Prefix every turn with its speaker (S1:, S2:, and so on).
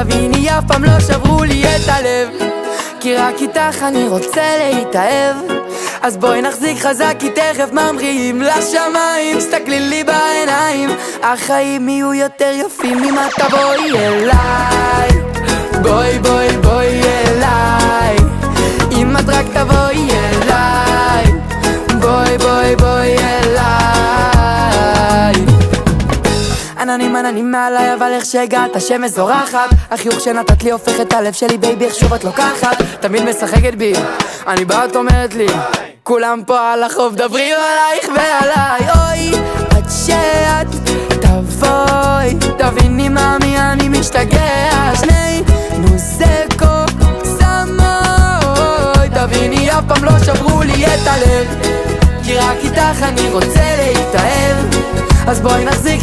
S1: תביני, אף פעם לא שברו לי את הלב, כי רק איתך אני רוצה להתאהב. אז בואי נחזיק חזק כי תכף ממריאים לשמיים. סתכלי לי בעיניים, החיים יהיו יותר יפים אם את תבואי אליי. בואי בואי בואי אליי, אם את רק תבואי אליי. בואי בואי בואי אליי. עננים עננים מעליי, אבל איך שהגעת השמש זורחת. החיוך שנתת לי הופך את הלב שלי, בייבי איך שוב את לוקחת. תמיד משחקת בי, אני באה את אומרת לי כולם פה על החוף דברים עלייך ועליי. אוי, עד שאת תבואי תביני מאמי אני משתגע. שני נוזקו סמוי, תביני אף פעם לא שברו לי את הלב, כי רק איתך אני רוצה להתאהב. אז בואי נחזיק